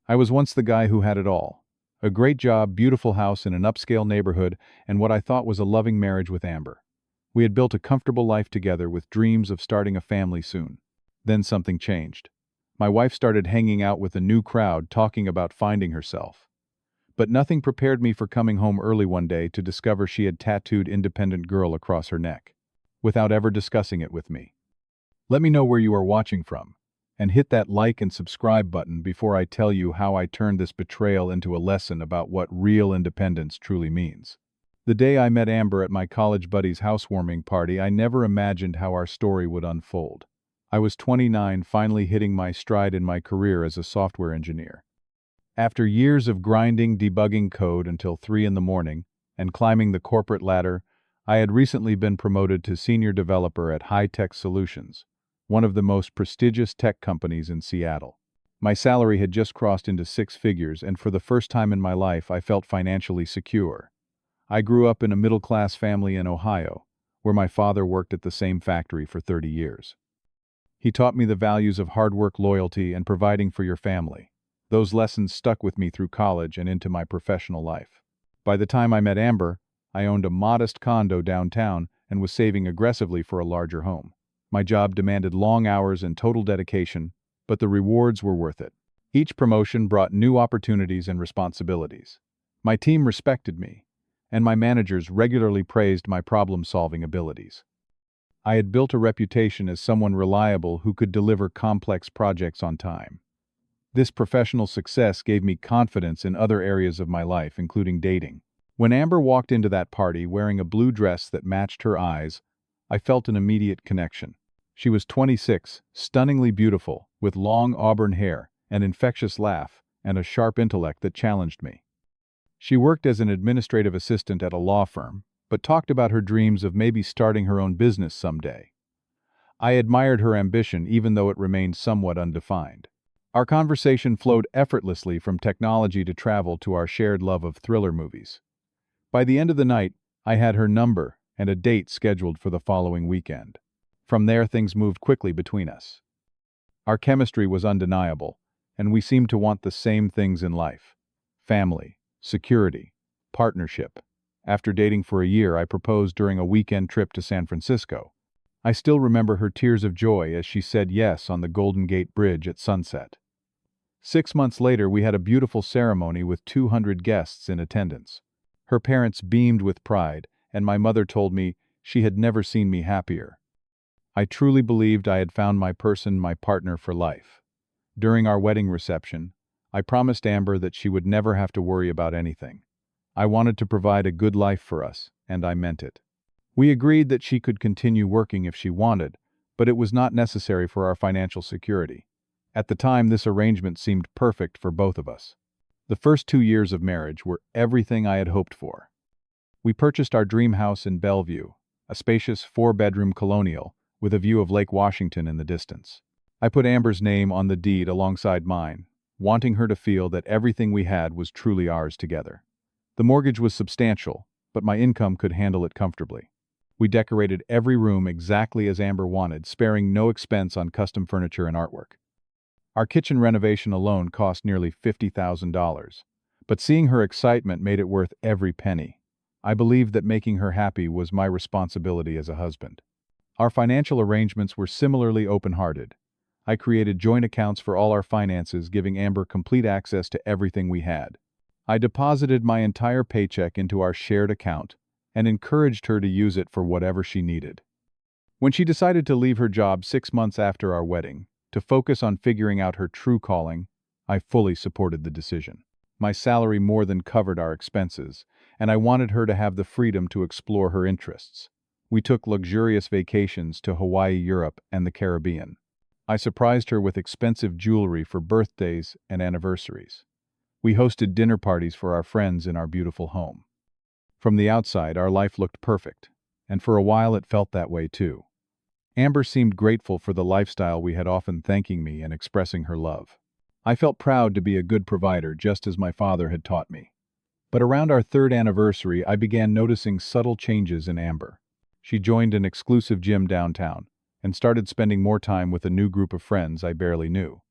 I was once the guy who had it all. A great job, beautiful house in an upscale neighborhood, and what I thought was a loving marriage with Amber. We had built a comfortable life together with dreams of starting a family soon. Then something changed. My wife started hanging out with a new crowd talking about finding herself. But nothing prepared me for coming home early one day to discover she had tattooed independent girl across her neck, without ever discussing it with me. Let me know where you are watching from, and hit that like and subscribe button before I tell you how I turned this betrayal into a lesson about what real independence truly means. The day I met Amber at my college buddy's housewarming party, I never imagined how our story would unfold. I was 29, finally hitting my stride in my career as a software engineer. After years of grinding, debugging code until 3 in the morning, and climbing the corporate ladder, I had recently been promoted to senior developer at High Tech Solutions, one of the most prestigious tech companies in Seattle. My salary had just crossed into 6 figures, and for the first time in my life, I felt financially secure. I grew up in a middle-class family in Ohio, where my father worked at the same factory for 30 years. He taught me the values of hard work, loyalty, and providing for your family. Those lessons stuck with me through college and into my professional life. By the time I met Amber, I owned a modest condo downtown and was saving aggressively for a larger home. My job demanded long hours and total dedication, but the rewards were worth it. Each promotion brought new opportunities and responsibilities. My team respected me, and my managers regularly praised my problem-solving abilities. I had built a reputation as someone reliable who could deliver complex projects on time. This professional success gave me confidence in other areas of my life, including dating. When Amber walked into that party wearing a blue dress that matched her eyes, I felt an immediate connection. She was 26, stunningly beautiful, with long auburn hair, an infectious laugh, and a sharp intellect that challenged me. She worked as an administrative assistant at a law firm, but talked about her dreams of maybe starting her own business someday. I admired her ambition even though it remained somewhat undefined. Our conversation flowed effortlessly from technology to travel to our shared love of thriller movies. By the end of the night, I had her number and a date scheduled for the following weekend. From there, things moved quickly between us. Our chemistry was undeniable, and we seemed to want the same things in life: family, security, partnership. After dating for a year, I proposed during a weekend trip to San Francisco. I still remember her tears of joy as she said yes on the Golden Gate Bridge at sunset. 6 months later, we had a beautiful ceremony with 200 guests in attendance. Her parents beamed with pride, and my mother told me she had never seen me happier. I truly believed I had found my person, my partner for life. During our wedding reception, I promised Amber that she would never have to worry about anything. I wanted to provide a good life for us, and I meant it. We agreed that she could continue working if she wanted, but it was not necessary for our financial security. At the time, this arrangement seemed perfect for both of us. The first 2 years of marriage were everything I had hoped for. We purchased our dream house in Bellevue, a spacious 4-bedroom colonial with a view of Lake Washington in the distance. I put Amber's name on the deed alongside mine, wanting her to feel that everything we had was truly ours together. The mortgage was substantial, but my income could handle it comfortably. We decorated every room exactly as Amber wanted, sparing no expense on custom furniture and artwork. Our kitchen renovation alone cost nearly $50,000, but seeing her excitement made it worth every penny. I believed that making her happy was my responsibility as a husband. Our financial arrangements were similarly open-hearted. I created joint accounts for all our finances, giving Amber complete access to everything we had. I deposited my entire paycheck into our shared account and encouraged her to use it for whatever she needed. When she decided to leave her job 6 months after our wedding, to focus on figuring out her true calling, I fully supported the decision. My salary more than covered our expenses, and I wanted her to have the freedom to explore her interests. We took luxurious vacations to Hawaii, Europe, and the Caribbean. I surprised her with expensive jewelry for birthdays and anniversaries. We hosted dinner parties for our friends in our beautiful home. From the outside, our life looked perfect, and for a while it felt that way too. Amber seemed grateful for the lifestyle we had, often thanking me and expressing her love. I felt proud to be a good provider, just as my father had taught me. But around our 3rd anniversary, I began noticing subtle changes in Amber. She joined an exclusive gym downtown and started spending more time with a new group of friends I barely knew.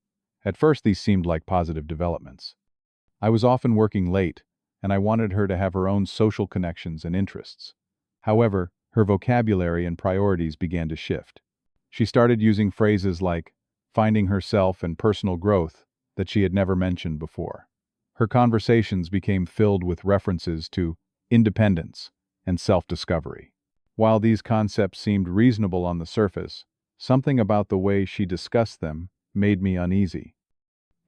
At first, these seemed like positive developments. I was often working late, and I wanted her to have her own social connections and interests. However, her vocabulary and priorities began to shift. She started using phrases like finding herself and personal growth that she had never mentioned before. Her conversations became filled with references to independence and self-discovery. While these concepts seemed reasonable on the surface, something about the way she discussed them made me uneasy.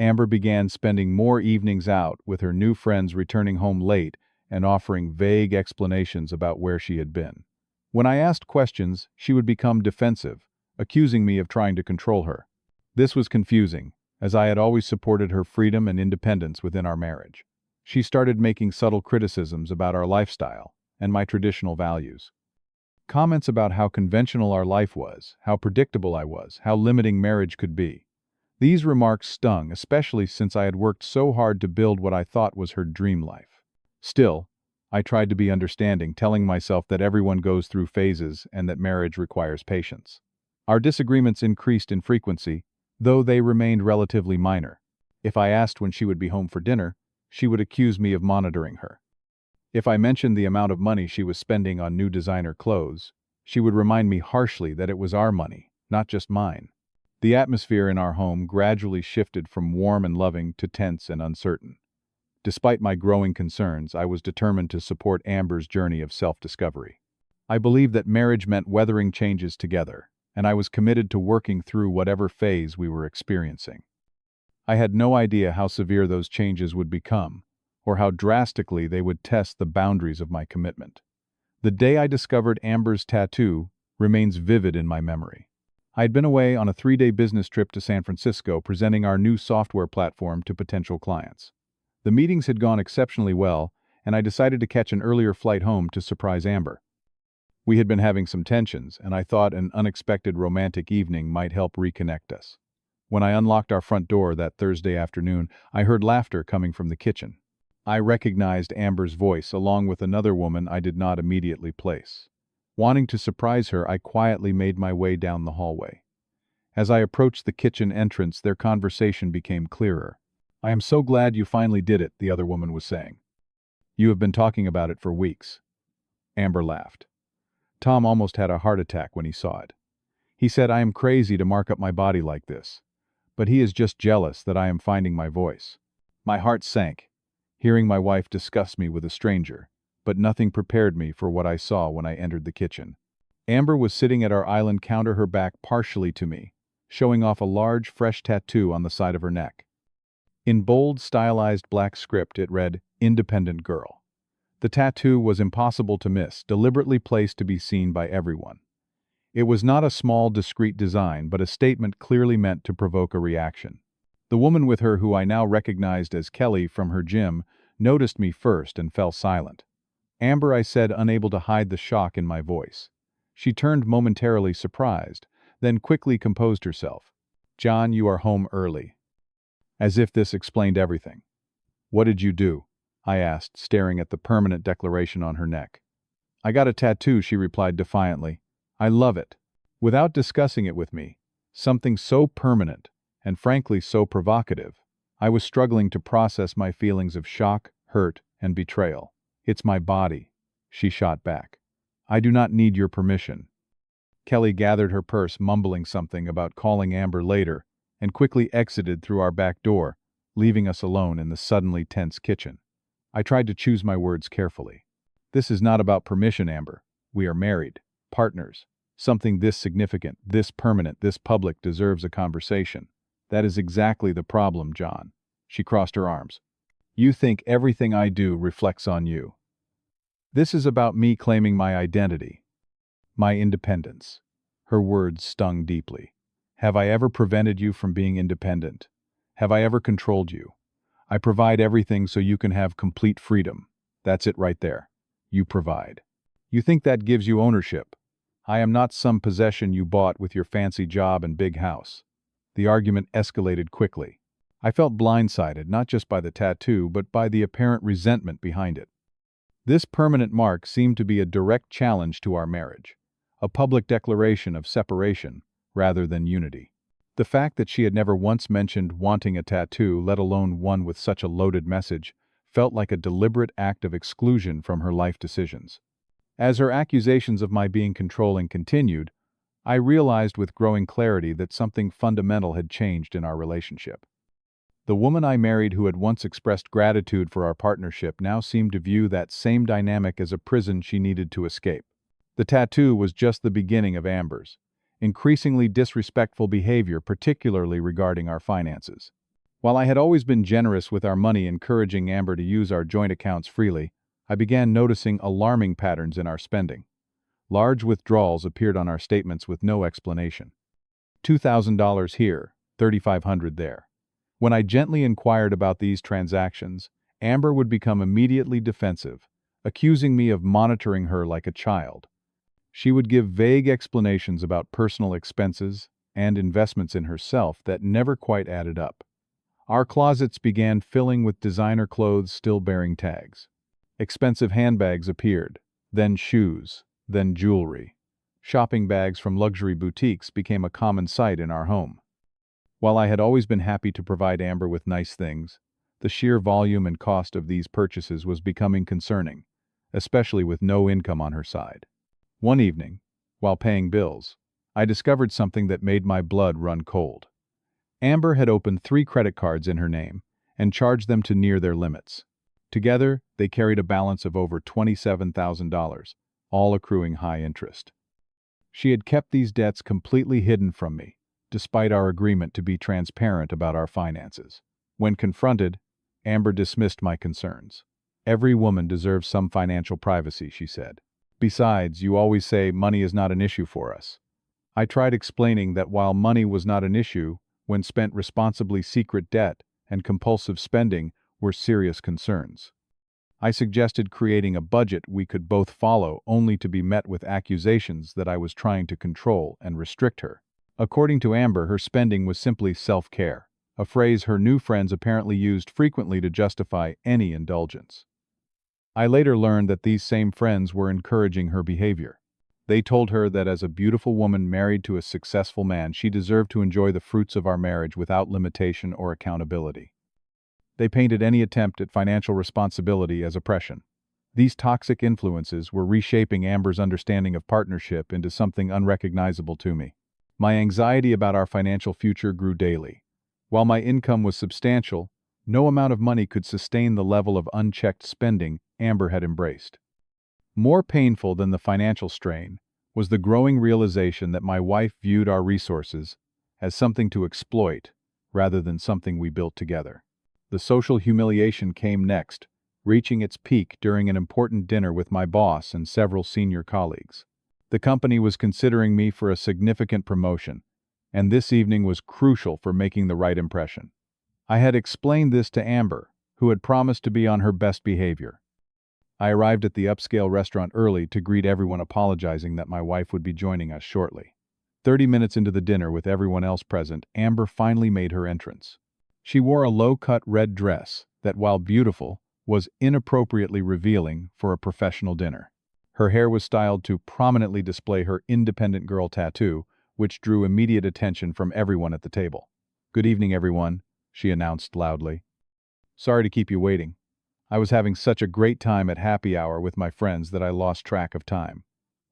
Amber began spending more evenings out with her new friends, returning home late and offering vague explanations about where she had been. When I asked questions, she would become defensive, accusing me of trying to control her. This was confusing, as I had always supported her freedom and independence within our marriage. She started making subtle criticisms about our lifestyle and my traditional values. Comments about how conventional our life was, how predictable I was, how limiting marriage could be. These remarks stung, especially since I had worked so hard to build what I thought was her dream life. Still, I tried to be understanding, telling myself that everyone goes through phases and that marriage requires patience. Our disagreements increased in frequency, though they remained relatively minor. If I asked when she would be home for dinner, she would accuse me of monitoring her. If I mentioned the amount of money she was spending on new designer clothes, she would remind me harshly that it was our money, not just mine. The atmosphere in our home gradually shifted from warm and loving to tense and uncertain. Despite my growing concerns, I was determined to support Amber's journey of self-discovery. I believed that marriage meant weathering changes together, and I was committed to working through whatever phase we were experiencing. I had no idea how severe those changes would become, or how drastically they would test the boundaries of my commitment. The day I discovered Amber's tattoo remains vivid in my memory. I had been away on a 3-day business trip to San Francisco presenting our new software platform to potential clients. The meetings had gone exceptionally well, and I decided to catch an earlier flight home to surprise Amber. We had been having some tensions, and I thought an unexpected romantic evening might help reconnect us. When I unlocked our front door that Thursday afternoon, I heard laughter coming from the kitchen. I recognized Amber's voice along with another woman I did not immediately place. Wanting to surprise her, I quietly made my way down the hallway. As I approached the kitchen entrance, their conversation became clearer. "I am so glad you finally did it," the other woman was saying. "You have been talking about it for weeks." Amber laughed. "Tom almost had a heart attack when he saw it. He said I am crazy to mark up my body like this, but he is just jealous that I am finding my voice." My heart sank, hearing my wife discuss me with a stranger, but nothing prepared me for what I saw when I entered the kitchen. Amber was sitting at our island counter, her back partially to me, showing off a large, fresh tattoo on the side of her neck. In bold, stylized black script, it read, "Independent Girl." The tattoo was impossible to miss, deliberately placed to be seen by everyone. It was not a small, discreet design, but a statement clearly meant to provoke a reaction. The woman with her, who I now recognized as Kelly from her gym, noticed me first and fell silent. "Amber," I said, unable to hide the shock in my voice. She turned momentarily surprised, then quickly composed herself. "John, you are home early." As if this explained everything. "What did you do?" I asked, staring at the permanent declaration on her neck. "I got a tattoo," she replied defiantly. "I love it." Without discussing it with me, something so permanent, and frankly so provocative, I was struggling to process my feelings of shock, hurt, and betrayal. "It's my body," she shot back. "I do not need your permission." Kelly gathered her purse, mumbling something about calling Amber later, and quickly exited through our back door, leaving us alone in the suddenly tense kitchen. I tried to choose my words carefully. "This is not about permission, Amber. We are married, partners. Something this significant, this permanent, this public deserves a conversation." "That is exactly the problem, John." She crossed her arms. "You think everything I do reflects on you. This is about me claiming my identity, my independence." Her words stung deeply. "Have I ever prevented you from being independent? Have I ever controlled you? I provide everything so you can have complete freedom. That's it right there. You provide. You think that gives you ownership. I am not some possession you bought with your fancy job and big house." The argument escalated quickly. I felt blindsided, not just by the tattoo, but by the apparent resentment behind it. This permanent mark seemed to be a direct challenge to our marriage, a public declaration of separation rather than unity. The fact that she had never once mentioned wanting a tattoo, let alone one with such a loaded message, felt like a deliberate act of exclusion from her life decisions. As her accusations of my being controlling continued, I realized with growing clarity that something fundamental had changed in our relationship. The woman I married, who had once expressed gratitude for our partnership, now seemed to view that same dynamic as a prison she needed to escape. The tattoo was just the beginning of Amber's increasingly disrespectful behavior, particularly regarding our finances. While I had always been generous with our money, encouraging Amber to use our joint accounts freely, I began noticing alarming patterns in our spending. Large withdrawals appeared on our statements with no explanation. $2,000 here, $3,500 there. When I gently inquired about these transactions, Amber would become immediately defensive, accusing me of monitoring her like a child. She would give vague explanations about personal expenses and investments in herself that never quite added up. Our closets began filling with designer clothes still bearing tags. Expensive handbags appeared, then shoes, then jewelry. Shopping bags from luxury boutiques became a common sight in our home. While I had always been happy to provide Amber with nice things, the sheer volume and cost of these purchases was becoming concerning, especially with no income on her side. One evening, while paying bills, I discovered something that made my blood run cold. Amber had opened 3 credit cards in her name and charged them to near their limits. Together, they carried a balance of over $27,000, all accruing high interest. She had kept these debts completely hidden from me, despite our agreement to be transparent about our finances. When confronted, Amber dismissed my concerns. "Every woman deserves some financial privacy," she said. "Besides, you always say money is not an issue for us." I tried explaining that while money was not an issue, when spent responsibly, secret debt and compulsive spending were serious concerns. I suggested creating a budget we could both follow, only to be met with accusations that I was trying to control and restrict her. According to Amber, her spending was simply self-care, a phrase her new friends apparently used frequently to justify any indulgence. I later learned that these same friends were encouraging her behavior. They told her that as a beautiful woman married to a successful man, she deserved to enjoy the fruits of our marriage without limitation or accountability. They painted any attempt at financial responsibility as oppression. These toxic influences were reshaping Amber's understanding of partnership into something unrecognizable to me. My anxiety about our financial future grew daily. While my income was substantial, no amount of money could sustain the level of unchecked spending Amber had embraced. More painful than the financial strain was the growing realization that my wife viewed our resources as something to exploit rather than something we built together. The social humiliation came next, reaching its peak during an important dinner with my boss and several senior colleagues. The company was considering me for a significant promotion, and this evening was crucial for making the right impression. I had explained this to Amber, who had promised to be on her best behavior. I arrived at the upscale restaurant early to greet everyone, apologizing that my wife would be joining us shortly. 30 minutes into the dinner, with everyone else present, Amber finally made her entrance. She wore a low-cut red dress that, while beautiful, was inappropriately revealing for a professional dinner. Her hair was styled to prominently display her independent girl tattoo, which drew immediate attention from everyone at the table. "Good evening, everyone," she announced loudly. "Sorry to keep you waiting. I was having such a great time at happy hour with my friends that I lost track of time."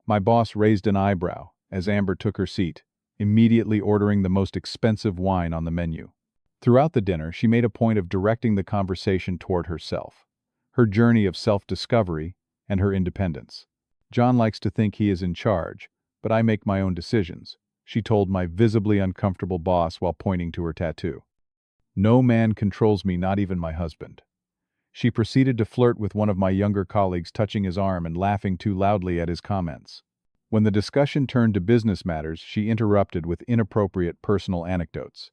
My boss raised an eyebrow as Amber took her seat, immediately ordering the most expensive wine on the menu. Throughout the dinner, she made a point of directing the conversation toward herself, her journey of self-discovery, and her independence. "John likes to think he is in charge, but I make my own decisions," she told my visibly uncomfortable boss while pointing to her tattoo. "No man controls me, not even my husband." She proceeded to flirt with one of my younger colleagues, touching his arm and laughing too loudly at his comments. When the discussion turned to business matters, she interrupted with inappropriate personal anecdotes.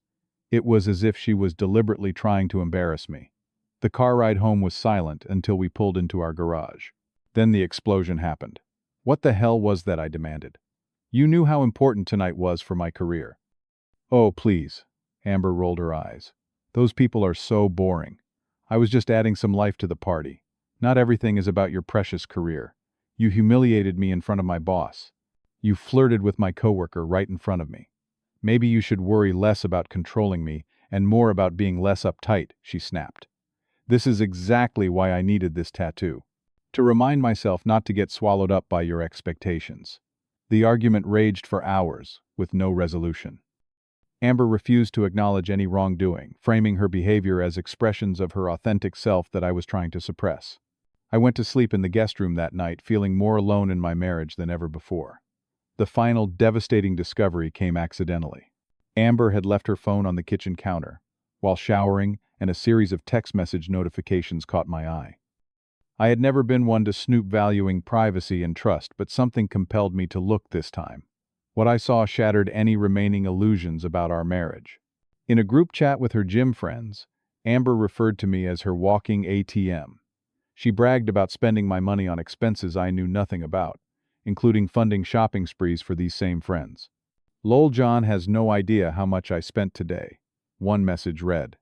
It was as if she was deliberately trying to embarrass me. The car ride home was silent until we pulled into our garage. Then the explosion happened. "What the hell was that?" I demanded. "You knew how important tonight was for my career." "Oh, please." Amber rolled her eyes. "Those people are so boring. I was just adding some life to the party. Not everything is about your precious career. You humiliated me in front of my boss. You flirted with my coworker right in front of me. Maybe you should worry less about controlling me and more about being less uptight, she snapped. This is exactly why I needed this tattoo. To remind myself not to get swallowed up by your expectations. The argument raged for hours, with no resolution. Amber refused to acknowledge any wrongdoing, framing her behavior as expressions of her authentic self that I was trying to suppress. I went to sleep in the guest room that night, feeling more alone in my marriage than ever before. The final devastating discovery came accidentally. Amber had left her phone on the kitchen counter, while showering, and a series of text message notifications caught my eye. I had never been one to snoop, valuing privacy and trust, but something compelled me to look this time. What I saw shattered any remaining illusions about our marriage. In a group chat with her gym friends, Amber referred to me as her walking ATM. She bragged about spending my money on expenses I knew nothing about, including funding shopping sprees for these same friends. Lol, John has no idea how much I spent today, one message read.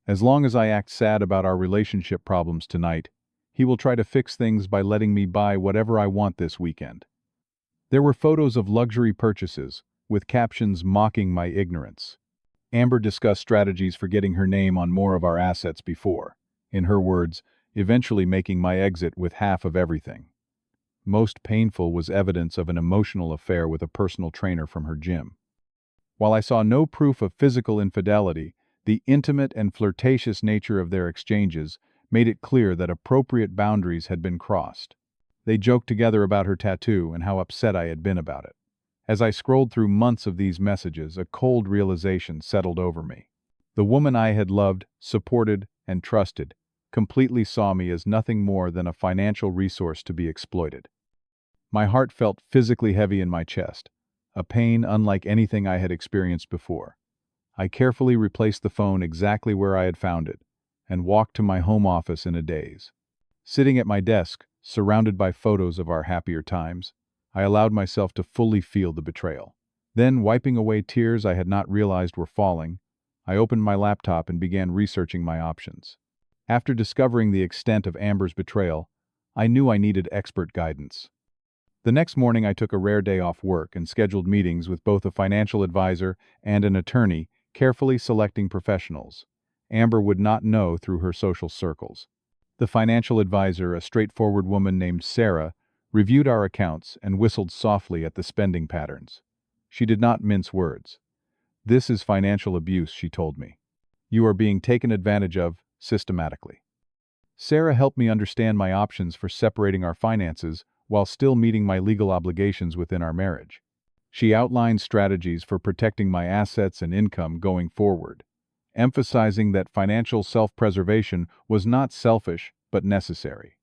As long as I act sad about our relationship problems tonight, he will try to fix things by letting me buy whatever I want this weekend. There were photos of luxury purchases, with captions mocking my ignorance. Amber discussed strategies for getting her name on more of our assets before, in her words, eventually making my exit with half of everything. Most painful was evidence of an emotional affair with a personal trainer from her gym. While I saw no proof of physical infidelity, the intimate and flirtatious nature of their exchanges made it clear that appropriate boundaries had been crossed. They joked together about her tattoo and how upset I had been about it. As I scrolled through months of these messages, a cold realization settled over me. The woman I had loved, supported, and trusted completely saw me as nothing more than a financial resource to be exploited. My heart felt physically heavy in my chest, a pain unlike anything I had experienced before. I carefully replaced the phone exactly where I had found it, and walked to my home office in a daze. Sitting at my desk, surrounded by photos of our happier times, I allowed myself to fully feel the betrayal. Then, wiping away tears I had not realized were falling, I opened my laptop and began researching my options. After discovering the extent of Amber's betrayal, I knew I needed expert guidance. The next morning I took a rare day off work and scheduled meetings with both a financial advisor and an attorney, carefully selecting professionals Amber would not know through her social circles. The financial advisor, a straightforward woman named Sarah, reviewed our accounts and whistled softly at the spending patterns. She did not mince words. "This is financial abuse," she told me. "You are being taken advantage of systematically." Sarah helped me understand my options for separating our finances while still meeting my legal obligations within our marriage. She outlined strategies for protecting my assets and income going forward, emphasizing that financial self-preservation was not selfish but necessary.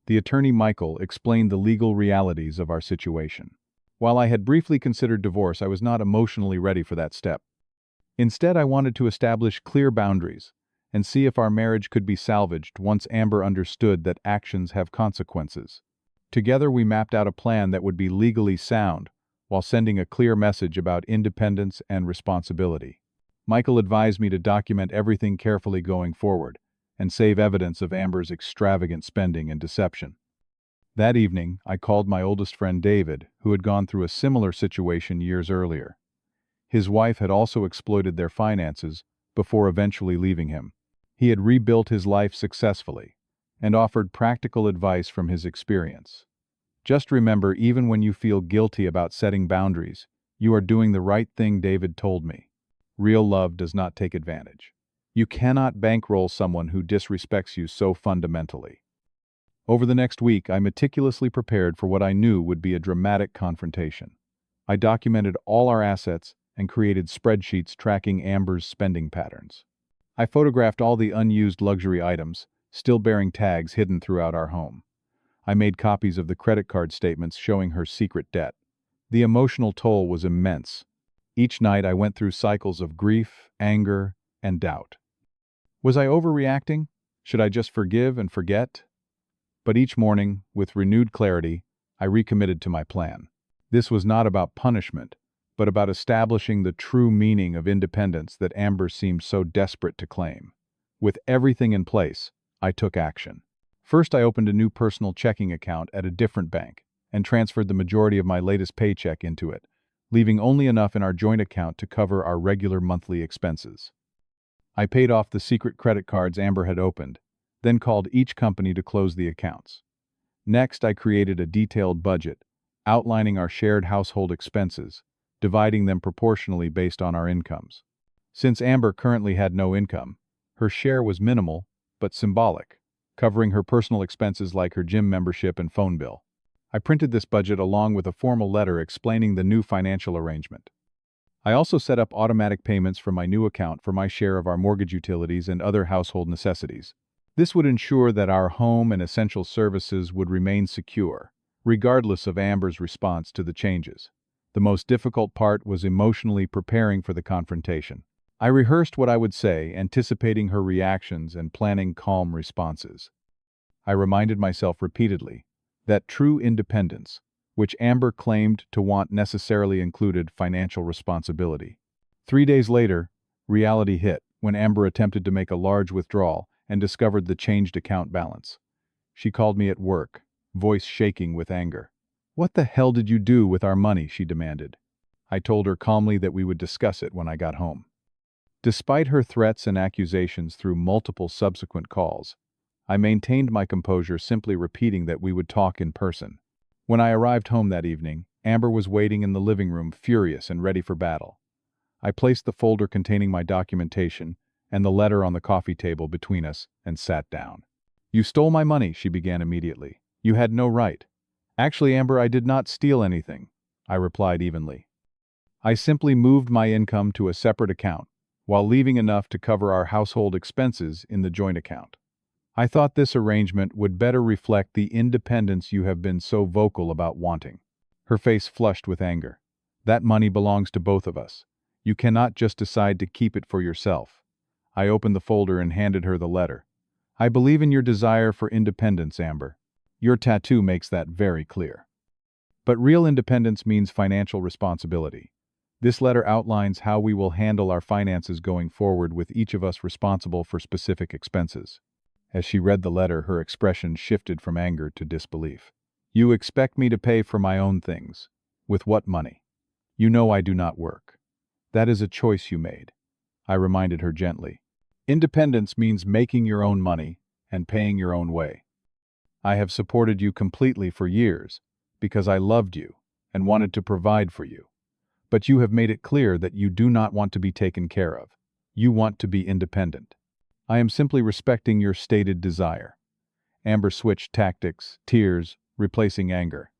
The attorney Michael explained the legal realities of our situation. While I had briefly considered divorce, I was not emotionally ready for that step. Instead, I wanted to establish clear boundaries and see if our marriage could be salvaged once Amber understood that actions have consequences. Together, we mapped out a plan that would be legally sound while sending a clear message about independence and responsibility. Michael advised me to document everything carefully going forward and save evidence of Amber's extravagant spending and deception. That evening, I called my oldest friend David, who had gone through a similar situation years earlier. His wife had also exploited their finances before eventually leaving him. He had rebuilt his life successfully and offered practical advice from his experience. "Just remember, even when you feel guilty about setting boundaries, you are doing the right thing," David told me. "Real love does not take advantage. You cannot bankroll someone who disrespects you so fundamentally." Over the next week, I meticulously prepared for what I knew would be a dramatic confrontation. I documented all our assets and created spreadsheets tracking Amber's spending patterns. I photographed all the unused luxury items, still bearing tags hidden throughout our home. I made copies of the credit card statements showing her secret debt. The emotional toll was immense. Each night I went through cycles of grief, anger, and doubt. Was I overreacting? Should I just forgive and forget? But each morning, with renewed clarity, I recommitted to my plan. This was not about punishment, but about establishing the true meaning of independence that Amber seemed so desperate to claim. With everything in place, I took action. First, I opened a new personal checking account at a different bank and transferred the majority of my latest paycheck into it, leaving only enough in our joint account to cover our regular monthly expenses. I paid off the secret credit cards Amber had opened, then called each company to close the accounts. Next, I created a detailed budget, outlining our shared household expenses, dividing them proportionally based on our incomes. Since Amber currently had no income, her share was minimal, but symbolic, covering her personal expenses like her gym membership and phone bill. I printed this budget along with a formal letter explaining the new financial arrangement. I also set up automatic payments from my new account for my share of our mortgage utilities and other household necessities. This would ensure that our home and essential services would remain secure, regardless of Amber's response to the changes. The most difficult part was emotionally preparing for the confrontation. I rehearsed what I would say, anticipating her reactions and planning calm responses. I reminded myself repeatedly that true independence, which Amber claimed to want, necessarily included financial responsibility. 3 days later, reality hit when Amber attempted to make a large withdrawal and discovered the changed account balance. She called me at work, voice shaking with anger. "What the hell did you do with our money?" she demanded. I told her calmly that we would discuss it when I got home. Despite her threats and accusations through multiple subsequent calls, I maintained my composure, simply repeating that we would talk in person. When I arrived home that evening, Amber was waiting in the living room, furious and ready for battle. I placed the folder containing my documentation and the letter on the coffee table between us and sat down. "You stole my money," she began immediately. "You had no right." "Actually, Amber, I did not steal anything," I replied evenly. "I simply moved my income to a separate account, while leaving enough to cover our household expenses in the joint account. I thought this arrangement would better reflect the independence you have been so vocal about wanting." Her face flushed with anger. "That money belongs to both of us. You cannot just decide to keep it for yourself." I opened the folder and handed her the letter. "I believe in your desire for independence, Amber. Your tattoo makes that very clear. But real independence means financial responsibility. This letter outlines how we will handle our finances going forward, with each of us responsible for specific expenses." As she read the letter, her expression shifted from anger to disbelief. "You expect me to pay for my own things? With what money? You know I do not work. That is a choice you made," I reminded her gently. "Independence means making your own money and paying your own way. I have supported you completely for years because I loved you and wanted to provide for you. But you have made it clear that you do not want to be taken care of. You want to be independent. I am simply respecting your stated desire." Amber switched tactics, tears replacing anger.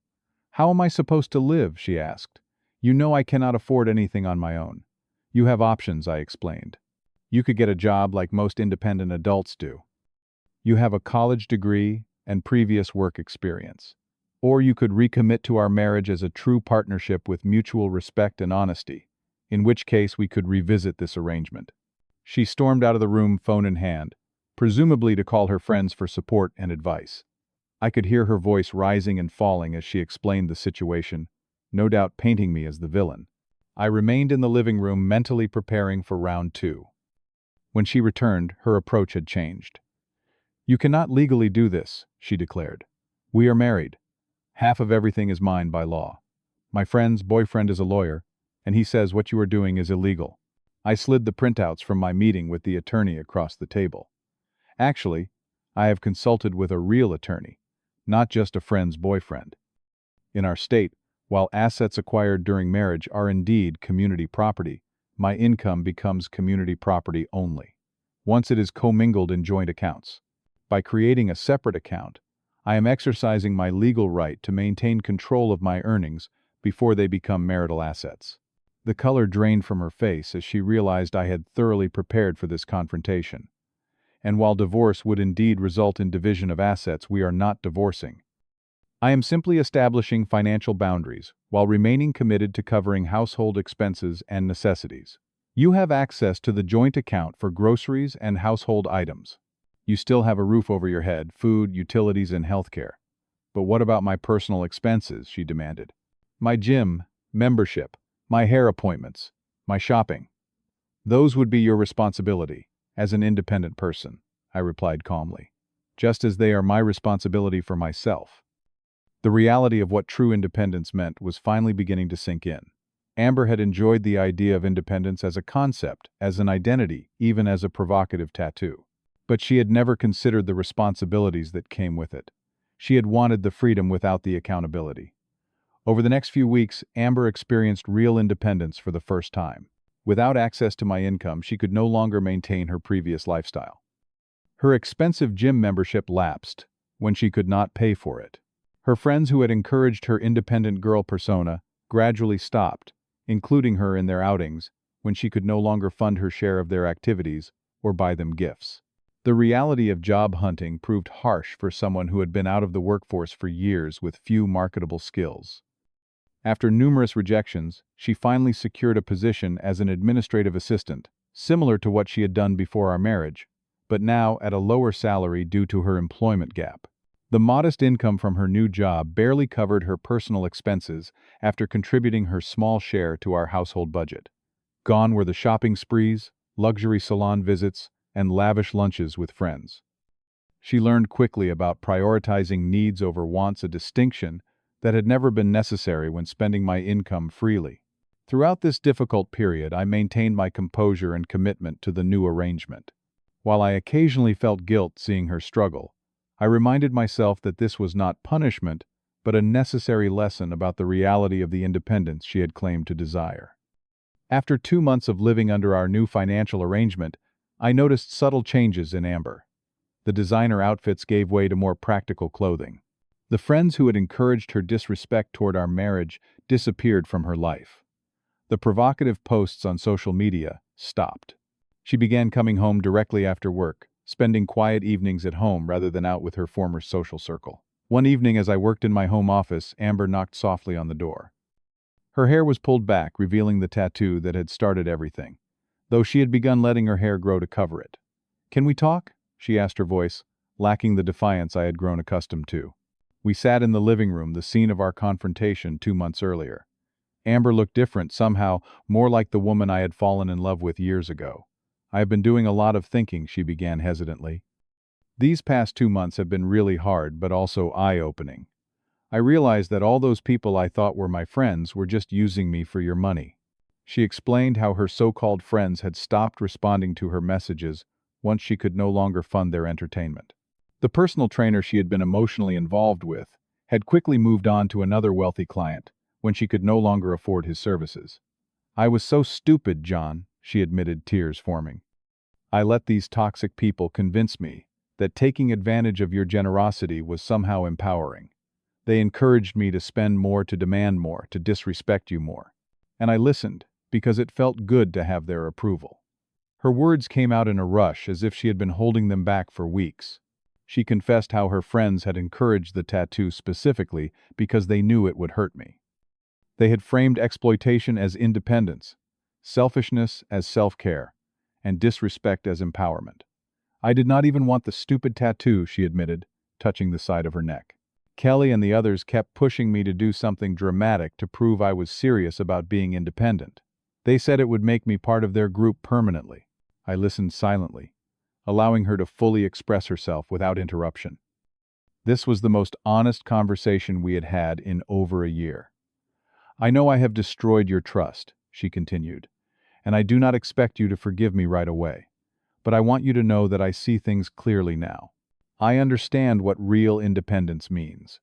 "How am I supposed to live?" she asked. "You know I cannot afford anything on my own." "You have options," I explained. "You could get a job like most independent adults do. You have a college degree and previous work experience. Or you could recommit to our marriage as a true partnership with mutual respect and honesty, in which case we could revisit this arrangement." She stormed out of the room, phone in hand, presumably to call her friends for support and advice. I could hear her voice rising and falling as she explained the situation, no doubt painting me as the villain. I remained in the living room, mentally preparing for round two. When she returned, her approach had changed. "You cannot legally do this," she declared. "We are married. Half of everything is mine by law. My friend's boyfriend is a lawyer, and he says what you are doing is illegal." I slid the printouts from my meeting with the attorney across the table. "Actually, I have consulted with a real attorney, not just a friend's boyfriend. In our state, while assets acquired during marriage are indeed community property, my income becomes community property only once it is commingled in joint accounts. By creating a separate account, I am exercising my legal right to maintain control of my earnings before they become marital assets." The color drained from her face as she realized I had thoroughly prepared for this confrontation. "And while divorce would indeed result in division of assets, we are not divorcing. I am simply establishing financial boundaries while remaining committed to covering household expenses and necessities. You have access to the joint account for groceries and household items. You still have a roof over your head, food, utilities, and healthcare. But what about my personal expenses?" she demanded. "My gym membership, my hair appointments, my shopping. Those would be your responsibility as an independent person," I replied calmly, "just as they are my responsibility for myself." The reality of what true independence meant was finally beginning to sink in. Amber had enjoyed the idea of independence as a concept, as an identity, even as a provocative tattoo. But she had never considered the responsibilities that came with it. She had wanted the freedom without the accountability. Over the next few weeks, Amber experienced real independence for the first time. Without access to my income, she could no longer maintain her previous lifestyle. Her expensive gym membership lapsed when she could not pay for it. Her friends who had encouraged her independent girl persona gradually stopped, including her in their outings, when she could no longer fund her share of their activities or buy them gifts. The reality of job hunting proved harsh for someone who had been out of the workforce for years with few marketable skills. After numerous rejections, she finally secured a position as an administrative assistant, similar to what she had done before our marriage, but now at a lower salary due to her employment gap. The modest income from her new job barely covered her personal expenses after contributing her small share to our household budget. Gone were the shopping sprees, luxury salon visits, and lavish lunches with friends. She learned quickly about prioritizing needs over wants, a distinction that had never been necessary when spending my income freely. Throughout this difficult period, I maintained my composure and commitment to the new arrangement. While I occasionally felt guilt seeing her struggle, I reminded myself that this was not punishment, but a necessary lesson about the reality of the independence she had claimed to desire. After 2 months of living under our new financial arrangement, I noticed subtle changes in Amber. The designer outfits gave way to more practical clothing. The friends who had encouraged her disrespect toward our marriage disappeared from her life. The provocative posts on social media stopped. She began coming home directly after work, spending quiet evenings at home rather than out with her former social circle. One evening as I worked in my home office, Amber knocked softly on the door. Her hair was pulled back, revealing the tattoo that had started everything, though she had begun letting her hair grow to cover it. "Can we talk?" she asked, her voice lacking the defiance I had grown accustomed to. We sat in the living room, the scene of our confrontation 2 months earlier. Amber looked different, somehow more like the woman I had fallen in love with years ago. "I have been doing a lot of thinking," she began hesitantly. "These past 2 months have been really hard, but also eye-opening. I realized that all those people I thought were my friends were just using me for your money." She explained how her so-called friends had stopped responding to her messages once she could no longer fund their entertainment. The personal trainer she had been emotionally involved with had quickly moved on to another wealthy client when she could no longer afford his services. "I was so stupid, John," she admitted, tears forming. "I let these toxic people convince me that taking advantage of your generosity was somehow empowering. They encouraged me to spend more, to demand more, to disrespect you more. And I listened because it felt good to have their approval." Her words came out in a rush, as if she had been holding them back for weeks. She confessed how her friends had encouraged the tattoo specifically because they knew it would hurt me. They had framed exploitation as independence, selfishness as self-care, and disrespect as empowerment. "I did not even want the stupid tattoo," she admitted, touching the side of her neck. "Kelly and the others kept pushing me to do something dramatic to prove I was serious about being independent. They said it would make me part of their group permanently." I listened silently, allowing her to fully express herself without interruption. This was the most honest conversation we had had in over a year. "I know I have destroyed your trust," she continued, "and I do not expect you to forgive me right away. But I want you to know that I see things clearly now. I understand what real independence means.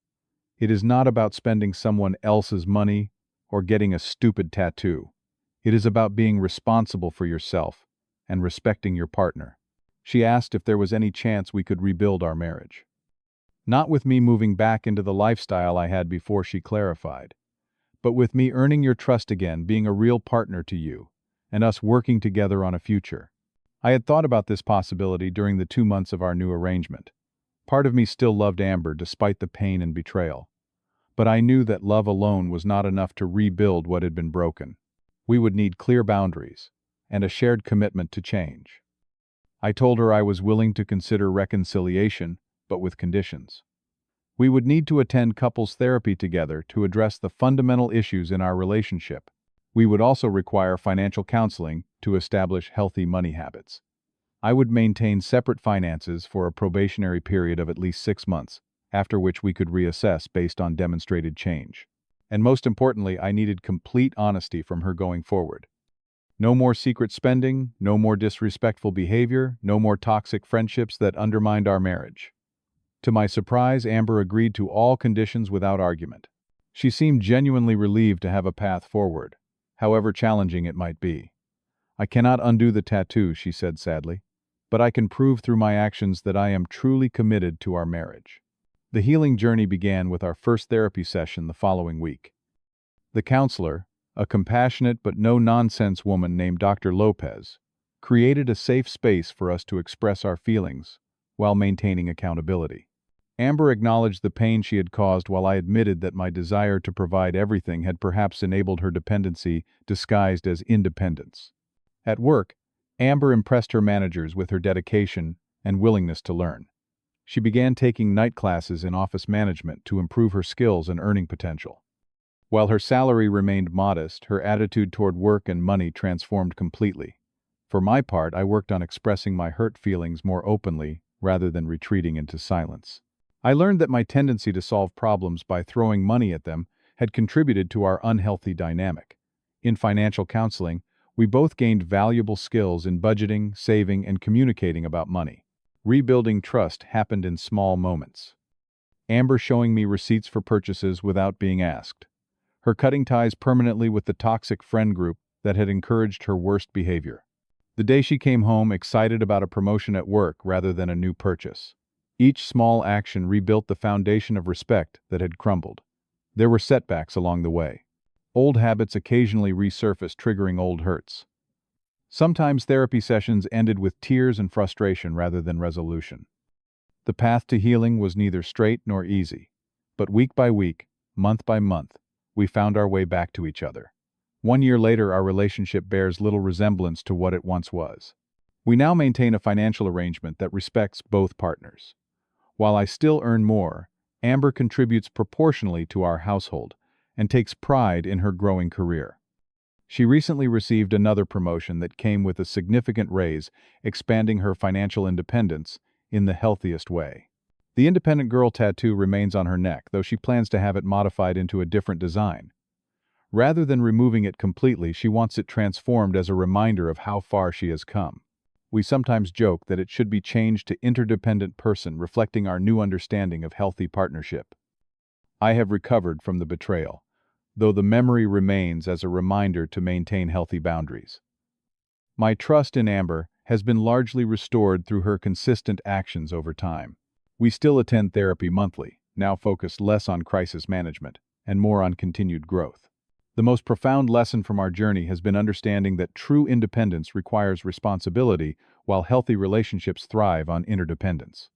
It is not about spending someone else's money or getting a stupid tattoo. It is about being responsible for yourself and respecting your partner." She asked if there was any chance we could rebuild our marriage. "Not with me moving back into the lifestyle I had before," she clarified, "but with me earning your trust again, being a real partner to you, and us working together on a future." I had thought about this possibility during the 2 months of our new arrangement. Part of me still loved Amber despite the pain and betrayal. But I knew that love alone was not enough to rebuild what had been broken. We would need clear boundaries and a shared commitment to change. I told her I was willing to consider reconciliation, but with conditions. We would need to attend couples therapy together to address the fundamental issues in our relationship. We would also require financial counseling to establish healthy money habits. I would maintain separate finances for a probationary period of at least 6 months, after which we could reassess based on demonstrated change. And most importantly, I needed complete honesty from her going forward. No more secret spending, no more disrespectful behavior, no more toxic friendships that undermined our marriage. To my surprise, Amber agreed to all conditions without argument. She seemed genuinely relieved to have a path forward, however challenging it might be. "I cannot undo the tattoo," she said sadly, "but I can prove through my actions that I am truly committed to our marriage." The healing journey began with our first therapy session the following week. The counselor, a compassionate but no-nonsense woman named Dr. Lopez, created a safe space for us to express our feelings while maintaining accountability. Amber acknowledged the pain she had caused while I admitted that my desire to provide everything had perhaps enabled her dependency disguised as independence. At work, Amber impressed her managers with her dedication and willingness to learn. She began taking night classes in office management to improve her skills and earning potential. While her salary remained modest, her attitude toward work and money transformed completely. For my part, I worked on expressing my hurt feelings more openly rather than retreating into silence. I learned that my tendency to solve problems by throwing money at them had contributed to our unhealthy dynamic. In financial counseling, we both gained valuable skills in budgeting, saving, and communicating about money. Rebuilding trust happened in small moments. Amber showing me receipts for purchases without being asked. Her cutting ties permanently with the toxic friend group that had encouraged her worst behavior. The day she came home excited about a promotion at work rather than a new purchase. Each small action rebuilt the foundation of respect that had crumbled. There were setbacks along the way. Old habits occasionally resurfaced, triggering old hurts. Sometimes therapy sessions ended with tears and frustration rather than resolution. The path to healing was neither straight nor easy, but week by week, month by month, we found our way back to each other. 1 year later, our relationship bears little resemblance to what it once was. We now maintain a financial arrangement that respects both partners. While I still earn more, Amber contributes proportionally to our household and takes pride in her growing career. She recently received another promotion that came with a significant raise, expanding her financial independence in the healthiest way. The independent girl tattoo remains on her neck, though she plans to have it modified into a different design. Rather than removing it completely, she wants it transformed as a reminder of how far she has come. We sometimes joke that it should be changed to interdependent person, reflecting our new understanding of healthy partnership. I have recovered from the betrayal, though the memory remains as a reminder to maintain healthy boundaries. My trust in Amber has been largely restored through her consistent actions over time. We still attend therapy monthly, now focused less on crisis management and more on continued growth. The most profound lesson from our journey has been understanding that true independence requires responsibility, while healthy relationships thrive on interdependence.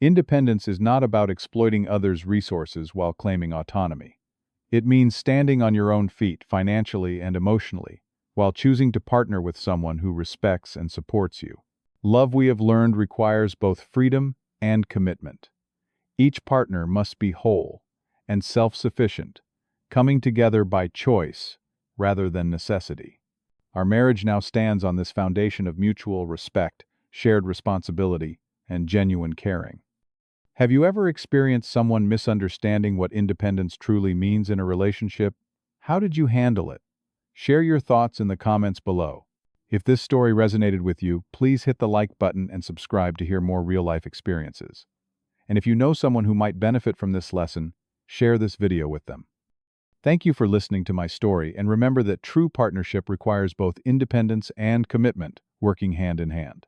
Independence is not about exploiting others' resources while claiming autonomy. It means standing on your own feet financially and emotionally, while choosing to partner with someone who respects and supports you. Love, we have learned, requires both freedom and commitment. Each partner must be whole and self-sufficient, coming together by choice rather than necessity. Our marriage now stands on this foundation of mutual respect, shared responsibility, and genuine caring. Have you ever experienced someone misunderstanding what independence truly means in a relationship? How did you handle it? Share your thoughts in the comments below. If this story resonated with you, please hit the like button and subscribe to hear more real-life experiences. And if you know someone who might benefit from this lesson, share this video with them. Thank you for listening to my story, and remember that true partnership requires both independence and commitment, working hand in hand.